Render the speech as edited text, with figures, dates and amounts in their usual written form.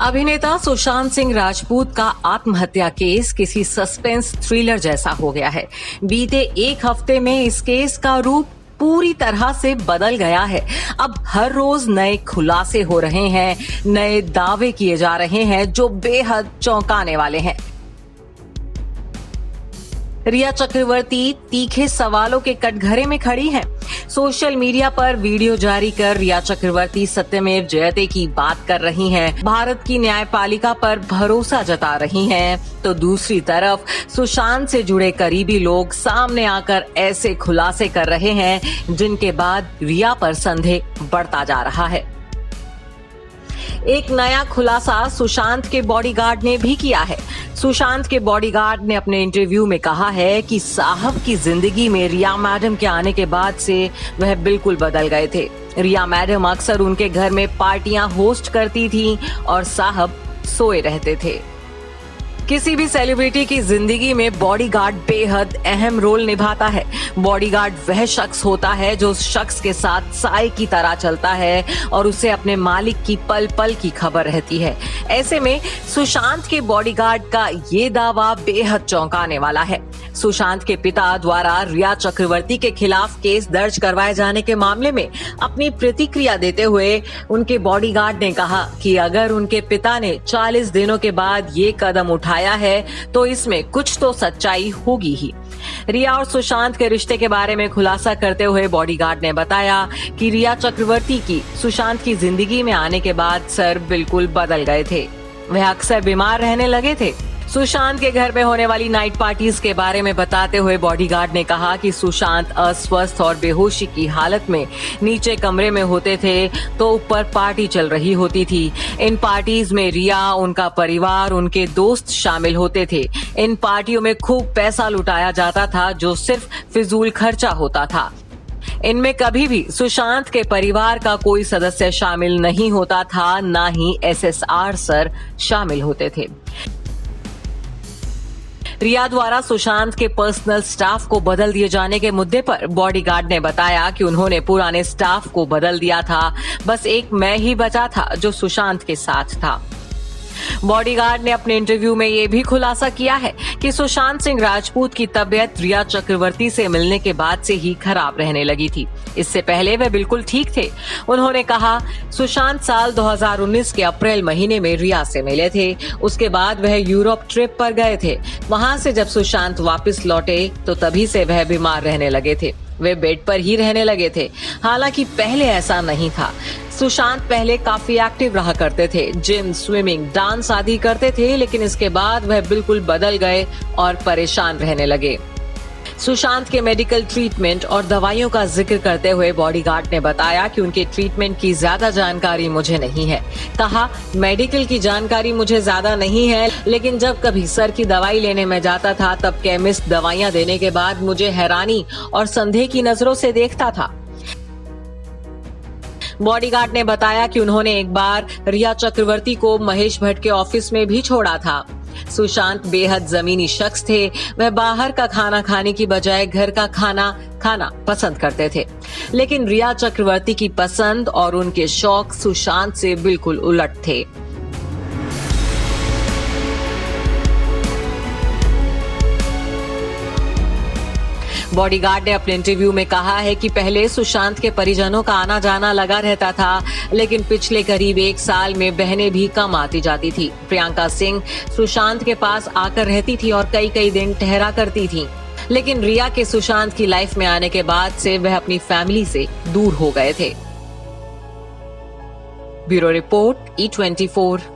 अभिनेता सुशांत सिंह राजपूत का आत्महत्या केस किसी सस्पेंस थ्रिलर जैसा हो गया है। बीते एक हफ्ते में इस केस का रूप पूरी तरह से बदल गया है। अब हर रोज नए खुलासे हो रहे हैं, नए दावे किए जा रहे हैं जो बेहद चौंकाने वाले हैं। रिया चक्रवर्ती तीखे सवालों के कटघरे में खड़ी हैं। सोशल मीडिया पर वीडियो जारी कर रिया चक्रवर्ती सत्यमेव जयते की बात कर रही हैं, भारत की न्यायपालिका पर भरोसा जता रही हैं, तो दूसरी तरफ सुशांत से जुड़े करीबी लोग सामने आकर ऐसे खुलासे कर रहे हैं जिनके बाद रिया पर संदेह बढ़ता जा रहा है। एक नया खुलासा सुशांत के बॉडीगार्ड ने भी किया है। सुशांत के बॉडीगार्ड ने अपने इंटरव्यू में कहा है कि साहब की जिंदगी में रिया मैडम के आने के बाद से वह बिल्कुल बदल गए थे। रिया मैडम अक्सर उनके घर में पार्टियां होस्ट करती थीं और साहब सोए रहते थे। किसी भी सेलिब्रिटी की जिंदगी में बॉडीगार्ड बेहद अहम रोल निभाता है। बॉडीगार्ड वह शख्स होता है जो उस शख्स के साथ साए की तरह चलता है और उसे अपने मालिक की पल पल की खबर रहती है। ऐसे में सुशांत के बॉडीगार्ड का ये दावा बेहद चौंकाने वाला है। सुशांत के पिता द्वारा रिया चक्रवर्ती के खिलाफ केस दर्ज करवाए जाने के मामले में अपनी प्रतिक्रिया देते हुए उनके बॉडीगार्ड ने कहा कि अगर उनके पिता ने 40 दिनों के बाद ये कदम उठाया है तो इसमें कुछ तो सच्चाई होगी ही। रिया और सुशांत के रिश्ते के बारे में खुलासा करते हुए बॉडीगार्ड ने बताया कि रिया चक्रवर्ती की सुशांत की जिंदगी में आने के बाद सर बिल्कुल बदल गए थे। वह अक्सर बीमार रहने लगे थे। सुशांत के घर में होने वाली नाइट पार्टीज के बारे में बताते हुए बॉडीगार्ड ने कहा कि सुशांत अस्वस्थ और बेहोशी की हालत में नीचे कमरे में होते थे तो ऊपर पार्टी चल रही होती थी। इन पार्टीज में रिया, उनका परिवार, उनके दोस्त शामिल होते थे। इन पार्टियों में खूब पैसा लुटाया जाता था जो सिर्फ फिजूल खर्चा होता था। इनमें कभी भी सुशांत के परिवार का कोई सदस्य शामिल नहीं होता था, ना ही SSR सर शामिल होते थे। रिया द्वारा सुशांत के पर्सनल स्टाफ को बदल दिए जाने के मुद्दे पर बॉडीगार्ड ने बताया कि उन्होंने पुराने स्टाफ को बदल दिया था, बस एक मैं ही बचा था जो सुशांत के साथ था। बॉडीगार्ड ने अपने इंटरव्यू में ये भी खुलासा किया है कि सुशांत सिंह राजपूत की तबीयत रिया चक्रवर्ती से मिलने के बाद से ही खराब रहने लगी थी। इससे पहले वे बिल्कुल ठीक थे। उन्होंने कहा, सुशांत साल 2019 के अप्रैल महीने में रिया से मिले थे। उसके बाद वह यूरोप ट्रिप पर गए थे। वहां से जब सुशांत वापस लौटे तो तभी से वह बीमार रहने लगे थे। वे बेड पर ही रहने लगे थे। हालांकि पहले ऐसा नहीं था। सुशांत पहले काफी एक्टिव रहा करते थे, जिम, स्विमिंग, डांस आदि करते थे, लेकिन इसके बाद वह बिल्कुल बदल गए और परेशान रहने लगे। सुशांत के मेडिकल ट्रीटमेंट और दवाइयों का जिक्र करते हुए बॉडीगार्ड ने बताया कि उनके ट्रीटमेंट की ज्यादा जानकारी मुझे नहीं है। कहा, मेडिकल की जानकारी मुझे ज्यादा नहीं है, लेकिन जब कभी सर की दवाई लेने में जाता था तब केमिस्ट दवाइयां देने के बाद मुझे हैरानी और संदेह की नजरों से देखता था। बॉडीगार्ड ने बताया कि उन्होंने एक बार रिया चक्रवर्ती को महेश भट्ट के ऑफिस में भी छोड़ा था। सुशांत बेहद जमीनी शख्स थे। वह बाहर का खाना खाने की बजाय घर का खाना खाना पसंद करते थे, लेकिन रिया चक्रवर्ती की पसंद और उनके शौक सुशांत से बिल्कुल उलट थे। बॉडीगार्ड ने अपने इंटरव्यू में कहा है कि पहले सुशांत के परिजनों का आना जाना लगा रहता था, लेकिन पिछले करीब 1 साल में बहनें भी कम आती जाती थी। प्रियंका सिंह सुशांत के पास आकर रहती थी और कई दिन ठहरा करती थी, लेकिन रिया के सुशांत की लाइफ में आने के बाद से वह अपनी फैमिली से दूर हो गए थे। Bureau report E24।